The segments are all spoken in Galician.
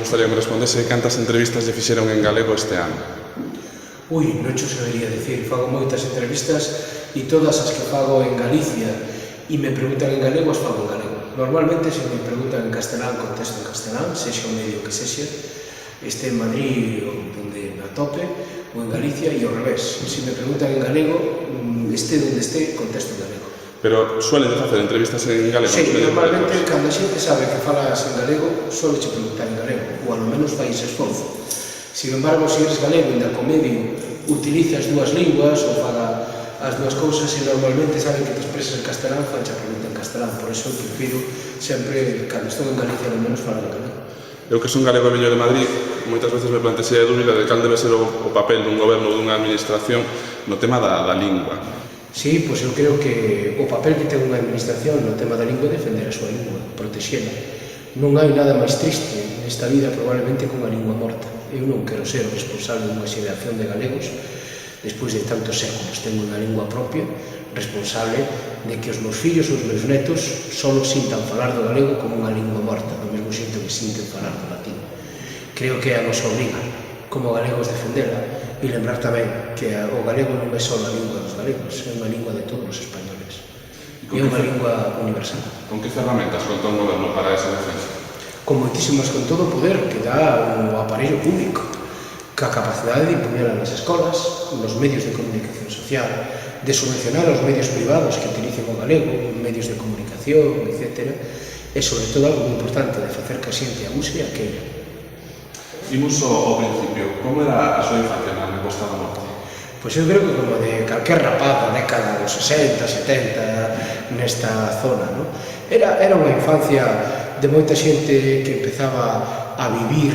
gustaría que me respondese cantas entrevistas lle fixeron en galego este ano. Ui, non xo sabería dicir, fago moitas entrevistas e todas as que fago en Galicia e me preguntan en galego, as fago en galego. Normalmente, se me preguntan en castelán, contesto en castelán, sexa o medio que sexa, este en Madrid ou donde me atope, ou en Galicia, e ao revés. Se me preguntan en galego, este donde este, contesto en galego. Pero suelen facer entrevistas en galego? Sí, normalmente, cando a xente sabe que falas en galego, suele che preguntar en galego, ou ao menos fai ese esforzo. Sin embargo, se eres galego e na comedia utiliza as dúas linguas ou fala as dúas cousas e normalmente saben que te expresas en castelán, fancha pregunta en castelán. Por eso prefiro sempre, cando estou en Galicia, ao menos falar en galego. Eu que son galego e veño de Madrid, moitas veces me plantexei a dúbida de cal debe ser o papel dun goberno ou dunha administración no tema da lingua. Sí, pois eu creo que o papel que ten unha administración no tema da lingua é defender a súa lingua, protexela. Non hai nada máis triste nesta vida probablemente con a lingua morta. Eu non quero ser o responsable dunha xeración de galegos despois de tantos séculos. Tengo unha lingua propia, responsable de que os meus fillos ou os meus netos só sintan falar do galego como unha lingua morta, do mesmo xeito que sinten falar do latín. Creo que é a nosa obriga como galegos defendela e lembrar tamén que o galego non é só a lingua dos galegos, é unha lingua de todos os españoles. É unha lingua universal. Con que ferramentas conta un goberno para esa defensa? Con moitísimas, con todo o poder que dá o aparello público, ca capacidade de impoñela nas escolas, nos medios de comunicación social, de subvencionar os medios privados que utilicen o galego, medios de comunicación, etc. E, sobre todo, algo moi importante, de facer que a xente a use e a queira. Imos ao principio, como era a súa infancia na Costa da Morte? Pois eu creo que como de calquer rapaz da década dos 60, 70, nesta zona, non? Era unha infancia de moita xente que empezaba a vivir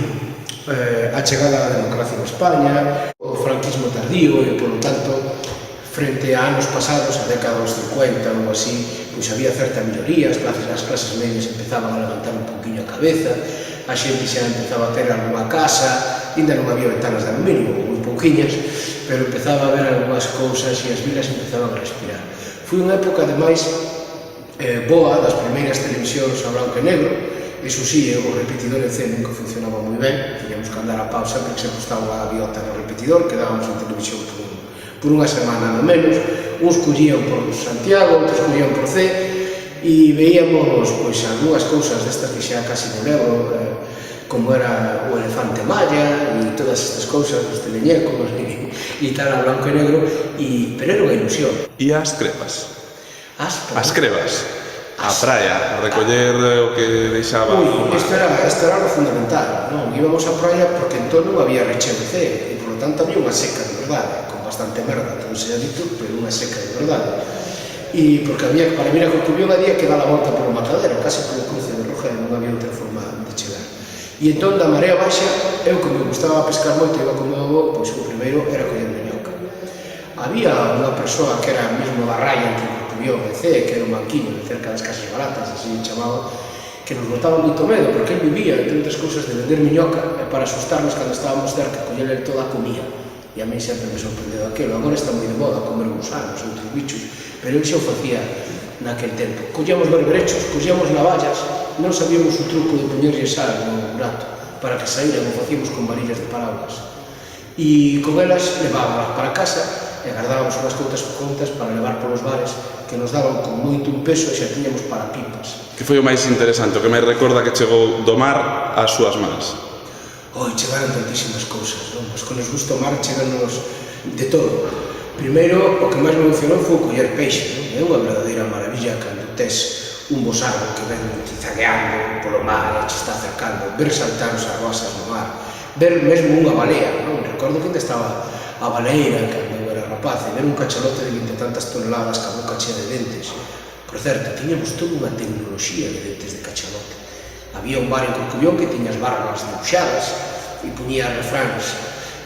a chegada da democracia en España, o franquismo tardío e, polo tanto, frente a anos pasados, a década dos 50 ou así, pois había certa melloría, as clases medias empezaban a levantar un poquinho a cabeza, a xente xa empezaba a ter algunha casa, ainda non había ventanas de aluminio, moi pouquiñas, pero empezaba a haber algunhas cousas e as vilas empezaban a respirar. Foi unha época, ademais, boa das primeiras televisións a branco e negro. Iso sí, o repetidor en C nunca funcionaba moi ben, tiñamos que andar a pau sempre que se apostaba unha gaviota no repetidor, quedábamos en televisión por unha semana no menos, uns collían por Santiago, outros collían por C, e veíamos as dúas cousas destas que xa casi non lembro, como era o elefante malla e todas estas cousas, os teleñecos e tal, a blanco e negro, pero era unha ilusión. E as crepas? As crevas? A praia, a recoller o que deixaba... Isto era o fundamental, non? Íbamos á praia porque entón non había recheo de C, e por lo tanto había unha seca de verdade, con bastante merda, todo se ha dito, pero unha seca de verdade. E porque había, para vir a Corcubión había que dar a volta polo matadero, casi polo cruce de Rogel, non había outra forma de chegar. E entón, da marea baixa, eu que me gustaba pescar moito, iba con meu avó, pois o primeiro era coller meñoca. Había unha persoa que era mesmo da raya entre Corcubión e C, que era un banquiño de cerca das casas baratas, así chamaba, que nos botaba moito medo, porque ele vivía, entre outras cousas, de vender miñoca, e para asustarnos cando estábamos cerca, coller ele toda a comida. E a mí sempre me sorprendeu aquilo. Agora está moi de moda comer gusanos, outros bichos, pero eu xa o facía naquel tempo. Collíamos berberechos, collíamos navallas, non sabíamos o truco de poñerlle sal no prato para que saíran, o facíamos con varillas de paraulas. E con elas levábamos para casa e guardábamos unhas contas para levar polos bares que nos daban con moito un peso e xa tiñamos para pipas. Que foi o máis interesante, o que máis recorda que chegou do mar ás súas mans? Chegaron tantísimas cousas, non? Pois que nos gusta o mar cheganos de todo. Primeiro, o que máis me emocionou foi coller peixe, non? É unha verdadeira maravilla cando tes un bosardo que ven zagueando polo mar e te está acercando, ver saltar os arroasas no mar, ver mesmo unha balea, non? Recordo que ainda estaba a baleira cando eu era rapaz, e ver un cachalote de 20 tantas toneladas ca boca chea de dentes. Por certo, tiñamos toda unha tecnoloxía de dentes de cachalote. Había un bar en Corcubión que tiña as barbas dibuixadas e puñía refráns,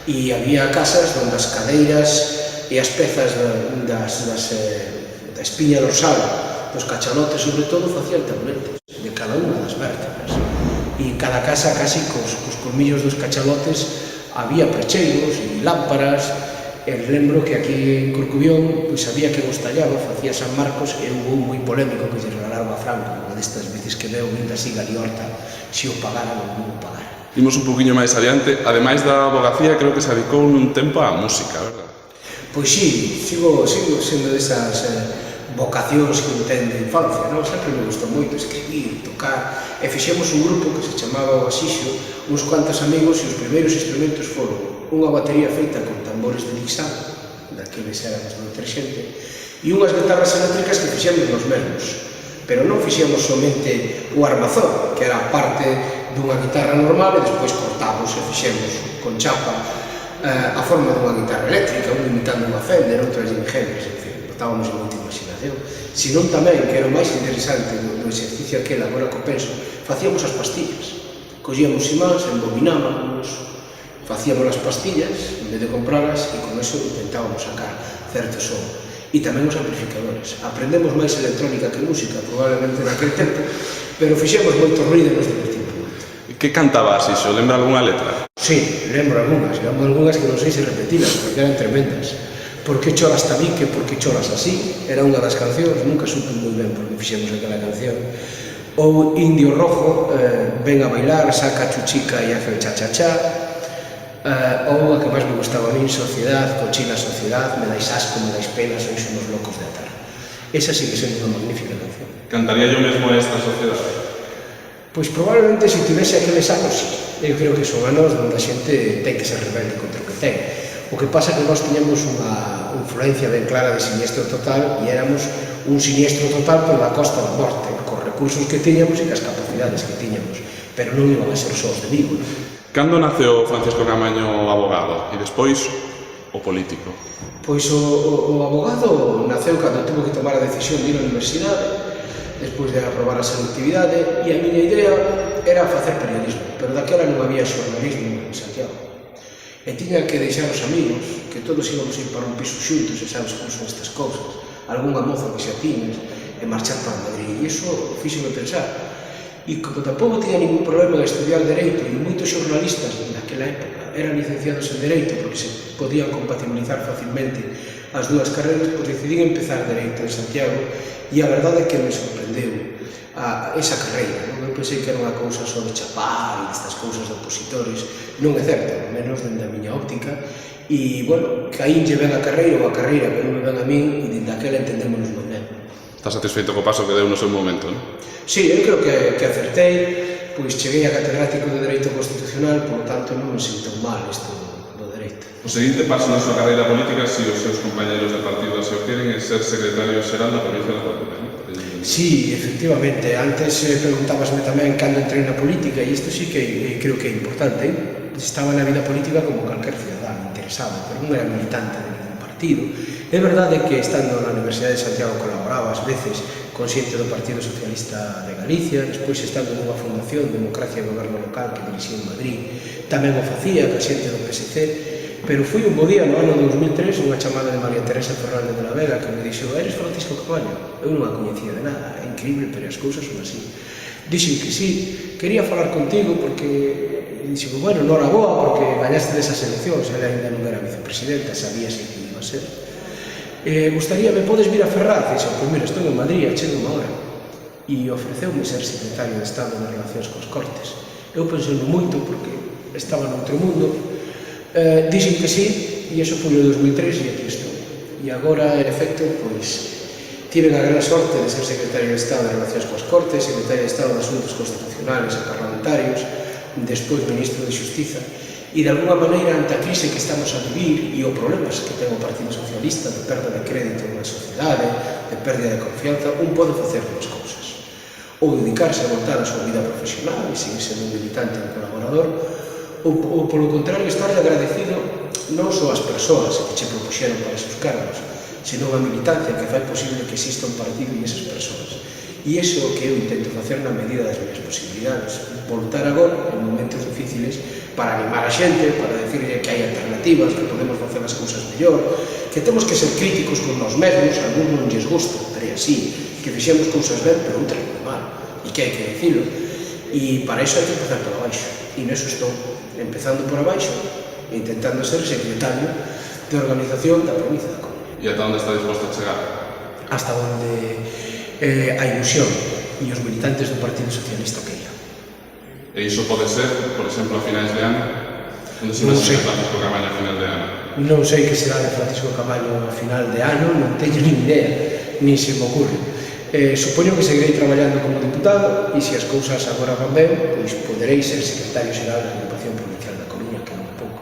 e había casas onde as cadeiras e as pezas da espiña dorsal dos cachalotes, sobre todo, facían tabletes de cada unha das vértebras, e en cada casa, casi cos colmillos dos cachalotes, había precheiros e lámparas. Lembro que aquí en Corcubión había que os tallaba, facía San Marcos, e hubo un moi polémico que lle regalaron a Franco, unha destas veces que deu, ainda así Galiorta, se o pagaran ou non o pagaran. Imos un poquinho máis adiante, ademais da abogacía, creo que se dedicou nun tempo á música, verdad? Pois sí, sigo sendo desas vocacións que ten de infancia, non? Sempre me gustou moito escribir, tocar, e fixemos un grupo que se chamaba O Asixo, uns cuantos amigos, e os primeiros instrumentos foron unha batería feita con tambores de Dixan, daqueles eran as de xente, e unhas guitarras eléctricas que fixemos nos mesmos, pero non fixemos somente o armazón, que era parte dunha guitarra normal, e despois cortamos e fixemos con chapa a forma dunha guitarra eléctrica, un imitando unha Fender, outras Jimi Hendrix, en fin, botábamos en moita imaginación. Senón tamén, que era o máis interesante do exercicio aquel, agora que o penso, facíamos as pastillas. Cogíamos imáns, embobinábamos, facíamos as pastillas, en vez de comprarlas, e con eso intentábamos sacar certo son. E tamén os amplificadores. Aprendemos máis electrónica que música, probablemente naquele tempo, pero fixemos moito ruido e nos divertimos moito. Que cantabas iso? Lembra algunha letra? Sí, lembro algunhas que non sei se repetilas, porque eran tremendas. Por que choras tabique, por que choras así? Era unha das cancións, nunca supe moi ben por que fixemos aquela canción. Ou Indio Rojo, ven a bailar, saca a chuchica e hace o cha-cha-cha. Ou a que máis me gustaba a mí, Sociedad, cochina sociedad, me dais asco, me dais pena, sois unos locos de atar. Esa sí que é unha magnífica canción. Cantaría yo mesmo esta sociedade? Pois probablemente se tivese aqueles anos, sí. Eu creo que son anos onde a xente ten que ser rebelde contra o que ten. O que pasa é que nós tiñamos unha influencia ben clara de siniestro total e éramos un siniestro total pola costa da morte, cos recursos que tiñamos e cas capacidades que tiñamos, pero non iban a ser sós de Vigo. Cando naceu Francisco Camaño abogado e despois o político? Pois o abogado naceu cando tuvo que tomar a decisión de ir á universidade, despois de aprobar a selectividade, e a miña idea era facer periodismo, pero daquela non había xornalismo en Santiago. E tiña que deixar os amigos, que todos íbamos a ir para un piso xuntos, e sabes como son estas cousas, algunha moza que xa tiñes, e marchar para Madrid, e iso fíxome pensar. E como tampouco tiña ningún problema en estudiar Dereito, e moitos xornalistas naquela época eran licenciados en Dereito, porque se podían compatibilizar facilmente as dúas carreras, pois decidí empezar Dereito en Santiago, e a verdade é que me sorprendeu esa carreira. Eu pensei que era unha cousa só de chapar e destas cousas de opositores. Non é certo, ao menos dende a miña óptica. E, bueno, caínlle ben a carreira ou a carreira que non me ben a min, e dende aquela entendémonos moi ben. Estás satisfeito co paso que deu no seu momento, non? Sí, eu creo que acertei, pois cheguei a catedrático de Dereito Constitucional, por tanto non me sinto mal isto do Dereito. O seguinte paso na súa carreira política, se os seus compañeros de partido se o queren, é ser secretario xeral da provincia da Coruña, non? Sí, efectivamente. Antes preguntabasme tamén cando entrei na política, e isto sí que creo que é importante. Estaba na vida política como calquer cidadano interesado, pero non era militante de ningún partido. É verdade que estando na Universidade de Santiago colaboraba ás veces con xente do Partido Socialista de Galicia, despois estando nunha fundación Democracia e Goberno Local que dirixía en Madrid, tamén o facía ca xente do PSC. Pero fui un bo día no ano 2003 unha chamada de María Teresa Fernández de la Vega que me dixo: eres Francisco Camaño? Eu non a coñecía de nada, é increíble, pero as cousas son así. Dixen que sí, quería falar contigo porque... E dixen, bueno, nora boa, porque gañaste desas eleccións, ela ainda non era vicepresidenta, sabíase que iba a ser. Gustaríame, podes vir a Ferraz? Dixen, pois mira, estou en Madrid, achego unha hora. E ofreceume ser secretario de Estado nas relacións cos Cortes. Eu pensei moito porque estaba noutro mundo. Dixen que sí, e iso foi o 2003 e aquí estou. E agora, en efecto, pois, tive a gran sorte de ser secretario de Estado de Relacións coas Cortes, secretario de Estado de Asuntos Constitucionales e Parlamentarios, despois ministro de Xustiza, e de alguna maneira, ante a crise que estamos a vivir e os problemas que ten o Partido Socialista de perda de crédito na sociedade, de pérdida de confianza, un pode facer dúas cousas. Ou dedicarse a voltar a súa vida profesional e seguir sendo un militante e un colaborador, ou polo contrario, estar agradecido non só ás persoas que che propuxeron para esos cargos, senón a militancia que fai posible que exista un partido e esas persoas. E iso é o que eu intento facer na medida das miñas posibilidades. Voltar agora, en momentos difíciles, para animar a xente, para decirle que hai alternativas, que podemos facer as cousas mellor, que temos que ser críticos con nós mesmos, a algún non lles gusta, pero é así, que fixemos cousas ben, pero outras moi mal, e que hai que dicilo. E para iso hai que empezar por abaixo, e neso estou, empezando por abaixo, intentando ser secretario de organización da provincia da Coruña. E ata onde está disposto a chegar? Hasta onde a ilusión e os militantes do Partido Socialista queiran. E iso pode ser, por exemplo, a finais de ano, onde se imagina Francisco Camaño a final de ano. Non sei que será de Francisco Camaño a final de ano, non teño nin idea, nin se me ocurre. Supoño que seguirei traballando como diputado e se as cousas agora van ben, pois poderei ser secretario xeral da Agrupación Provincial da Coruña, que é un pouco.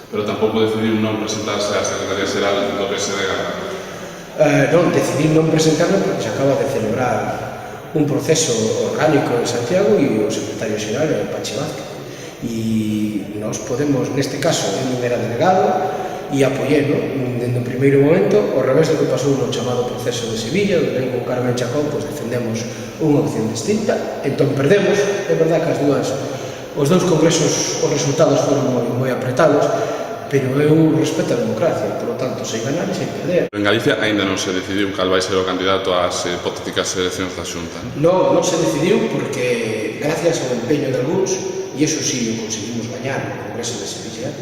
Pero tampouco decidiu non presentarse á Secretaría Xeral do PSDG. Non, decidí non presentarme porque se acaba de celebrar un proceso orgánico en Santiago e o secretario xeral é Pachi Vázquez. E nós podemos, neste caso, eu non era delegado e apoyélo dende o primeiro momento, ao revés do que pasou no chamado proceso de Sevilla, onde con Carmen Chacón pois, defendemos unha opción distinta, entón perdemos, é verdad que os dous congresos, os resultados foron moi apretados, pero eu respeto a democracia, por lo tanto, sei ganar e sei perder. En Galicia aínda non se decidiu cal vai ser o candidato ás hipotéticas eleccións da Xunta. Non se decidiu porque, gracias ao empeño de algúns, e iso sí o conseguimos gañar no Congreso de Sevilla,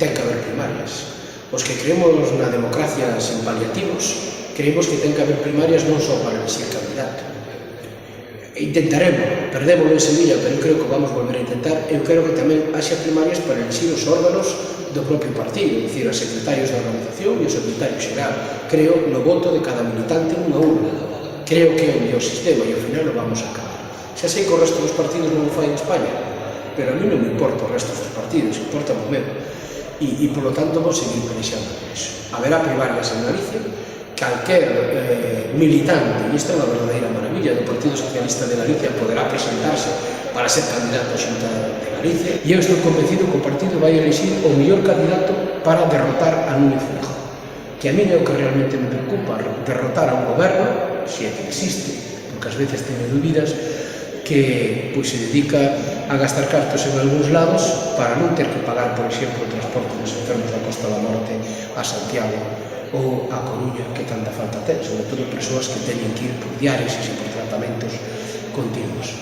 ten que haber primarias. Os que creemos na democracia sin paliativos, creemos que ten que haber primarias non só para elegir candidato. Intentaremos, perdemos en Sevilla, pero eu creo que vamos volver a intentar. Eu quero que tamén haxa primarias para elegir os órganos do propio partido, é dicir, os secretarios da organización e o secretario xeral. Creo no voto de cada militante unha urna. Creo que é o mellor sistema e ao final lo vamos a acabar. Xa sei que o resto dos partidos non o fai en España, pero a mí non me importa o resto dos partidos, importa o meu. E, por lo tanto, vou seguir pelexando por iso. Haberá primarias en Galicia, calquer militante, e isto é unha verdadeira maravilla, do Partido Socialista de Galicia poderá presentarse para ser candidato a Xunta de Galicia, e eu estou convencido que o partido vai elegir o mellor candidato para derrotar a Núñez Feijóo, que a mí é o que realmente me preocupa, derrotar a un goberno, se é que existe, porque ás veces teño dúbidas, que pois, se dedica a gastar cartos en algúns lados para non ter que pagar, por exemplo, o transporte dos enfermos da Costa da Morte a Santiago ou a Coruña, que tanta falta ten, sobre todo persoas que teñen que ir por diálisis e por tratamentos continuos.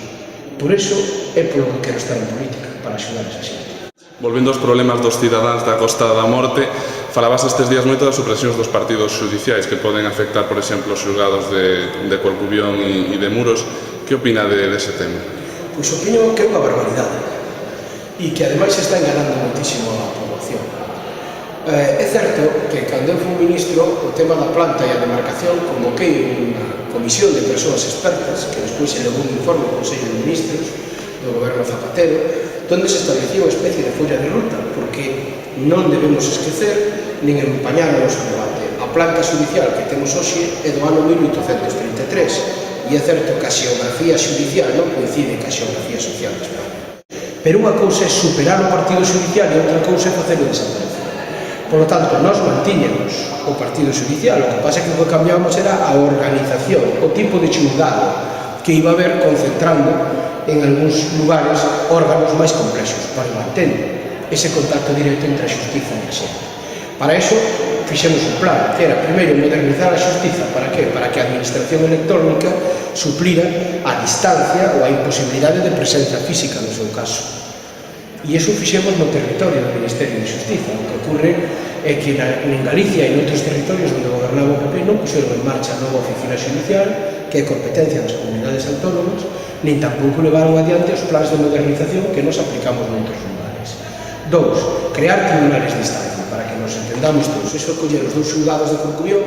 Por iso é polo que quero estar en política, para axudar esa xente. Volvendo aos problemas dos cidadáns da Costa da Morte, falabas estes días moito das supresións dos partidos judiciais que poden afectar, por exemplo, os xulgados de Corcubión e de Muros. Que opina dese tema? Pois opino que é unha barbaridade e que ademais está enganando moitísimo a poboación. É certo que cando eu fui ministro o tema da planta e a demarcación convoquei unha comisión de persoas expertas que despois se levou un informe ao Consello de Ministros do goberno Zapatero onde se establecía unha especie de folla de ruta porque non debemos esquecer nin empañar o noso debate. A planta judicial que temos hoxe é do ano 1833 e é certo que a xeografía judicial non coincide ca xeografía social de España. Pero unha cousa é superar o partido judicial e outra cousa é facelo desaparecer. Por lo tanto, nós mantiñemos o partido judicial, o que pasa é que o que cambiamos era a organización, o tipo de xulgado que iba a haber concentrando en algúns lugares órganos máis complexos para manter ese contacto directo entre a xustiza e a xente. Para iso, fixemos un plan, que era, primeiro, modernizar a xustiza. Para que? Para que a administración electrónica suplira a distancia ou a imposibilidade de presenza física no seu caso. E iso fixemos no territorio do Ministerio de Xustiza. O que ocurre é que en Galicia e en outros territorios onde gobernaba o PP non puxeron en marcha a nova oficina judicial, que é competencia das comunidades autónomas, nin tampouco levaron adiante os plans de modernización que nos aplicamos noutros lugares. 2. Crear tribunales de instancia, para que nos entendamos todos. Iso é coller os dous xulgados de Corcubión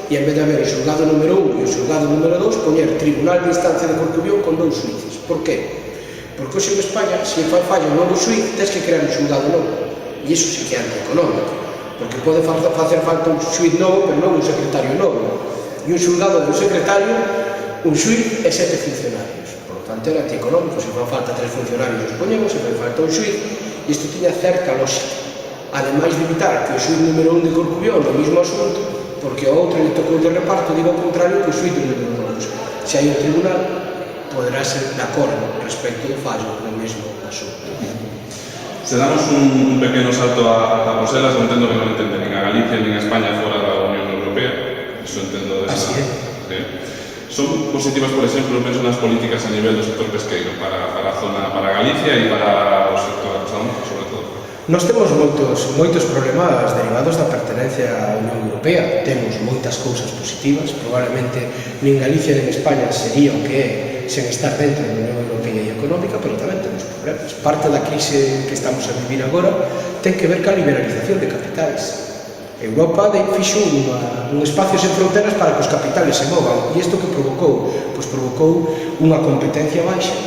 e en vez de haber o xulgado número 1 e o xulgado número 2, poñer tribunal de instancia de Corcubión con dous xuíces. Por qué? Porque hoxe en España, se falla un novo xuiz, tens que crear un xulgado novo. E iso sí que é antieconómico, porque pode facer falta un xuiz novo, pero non un secretario novo. E un xulgado de un secretario, un xuiz e 7 funcionarios. Por lo tanto, era antieconómico. Se fan falta 3 funcionarios, os poñemos, se fan falta un xuiz, e isto tiña certa lógica. Ademais de evitar que o xuiz número 1 de Corcubión no mesmo asunto, porque ao outro le tocou de reparto, digo ao contrario que o xuiz número 2. Se hai un tribunal, poderá ser de acordo respecto ao fallo no mesmo asunto. Se damos un pequeno salto a Bruselas, eu entendo que non entende nin a Galicia nin a España fora da Unión Europea. Iso entendo desa. Son positivas, por exemplo, penso nas políticas a nivel do sector pesqueiro para a zona, para Galicia e para o sector da Costa da Morte, sobre todo. Nós temos moitos problemas derivados da pertenencia á Unión Europea. Temos moitas cousas positivas, probablemente nin Galicia nin España sería o que é sen estar dentro da Unión Europea e económica, pero tamén temos problemas. Parte da crise que estamos a vivir agora ten que ver ca liberalización de capitais. Europa fixo un espacio sen fronteras para que os capitales se movan, e isto que provocou? Pois provocou unha competencia baixa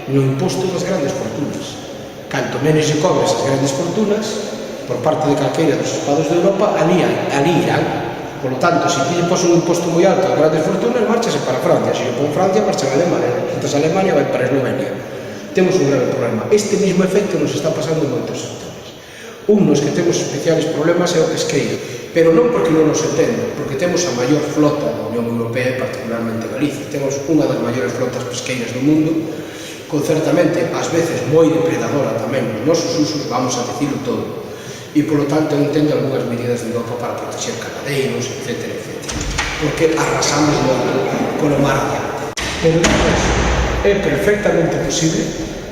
no imposto das grandes fortunas. Canto menos lle cobres as grandes fortunas por parte de calqueira dos estados de Europa, ali irán. Por lo tanto, se ti lle pos un imposto moi alto ás grandes fortunas, marchase para Francia. Se lle pon Francia, marcha a Alemania. Entras a Alemania, vai para Eslovenia. Temos un grave problema. Este mismo efecto nos está pasando en moitos sectores. Un nos que temos especiales problemas é o pesqueiro, pero non porque non nos entendo, porque temos a maior flota da Unión Europea, particularmente Galicia. Temos unha das maiores flotas pesqueiras do mundo, con certamente, ás veces, moi depredadora tamén nos nosos usos, vamos a decirlo todo. E, polo tanto, entendo algunhas medidas de Europa para proteger canadeiros, etc. Porque arrasamos moito con o mar adiante. Pero despois, é perfectamente posible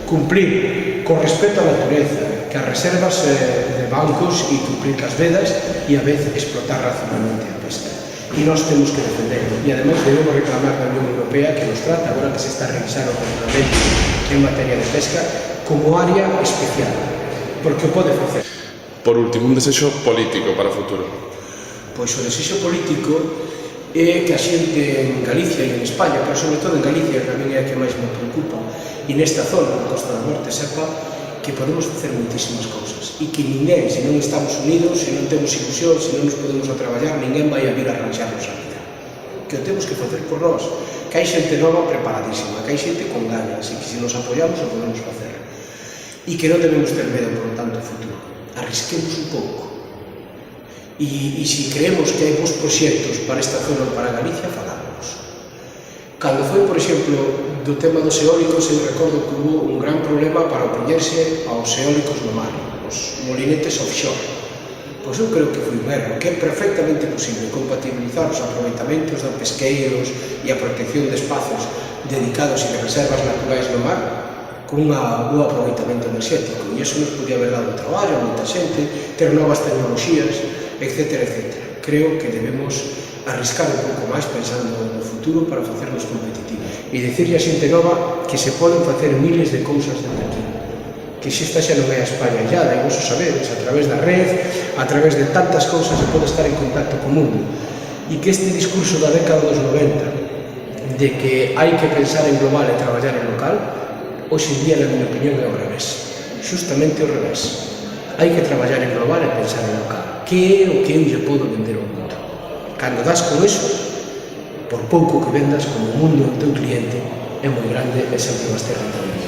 cumplir con respeto á natureza, que as reservas de bancos e cumprir as vedas e a vez explotar racionalmente a pesca. E nós temos que defenderlo. E ademais debemos reclamar da Unión Europea que nos trata, agora que se está revisando o regulamento en materia de pesca, como área especial, porque o pode facer. Por último, un desexo político para o futuro. Pois o desexo político é que a xente en Galicia e en España, pero sobre todo en Galicia, que a mí é a que máis me preocupa, e nesta zona, na Costa da Morte, sepa que podemos facer moitísimas cousas e que ninguén, se non estamos unidos, se non temos ilusión, se non nos podemos a traballar, ninguén vai a vir a arranxarnos a vida. Que o temos que facer por nós, que hai xente nova preparadísima, que hai xente con ganas e que se nos apoiamos o podemos facer. E que non debemos ter medo, por lo tanto, ao futuro. Arrisquemos un pouco. E se creemos que hai bons proxectos para esta zona ou para Galicia, falámonos. Cando foi, por exemplo, do tema dos eólicos, eu recordo que hubo un gran problema para opoñerse aos eólicos no mar, os molinetes offshore. Pois eu creo que foi un erro, que é perfectamente posible compatibilizar os aproveitamentos de pesqueiros e a protección de espazos dedicados e de reservas naturais no mar con un aproveitamento enerxético. E iso nos podía haber dado traballo a moita xente, ter novas tecnoloxías, etc. Creo que debemos arriscar un pouco máis pensando no futuro para facernos competitivos e dicirle a xente nova que se poden facer miles de cousas desde aquí, que esta xa non é a España illada, e vos o sabedes, a través da red, a través de tantas cousas se pode estar en contacto co mundo, e que este discurso da década dos 90 de que hai que pensar en global e traballar en local, hoxe en día, na miña opinión, é ao revés, justamente ao revés. Hai que traballar en global e pensar en local. Que é o que eu lle podo vender ao mundo? Cando das con eso, por pouco que vendas, como o mundo do teu cliente é moi grande e sempre vas ter rentabilidade.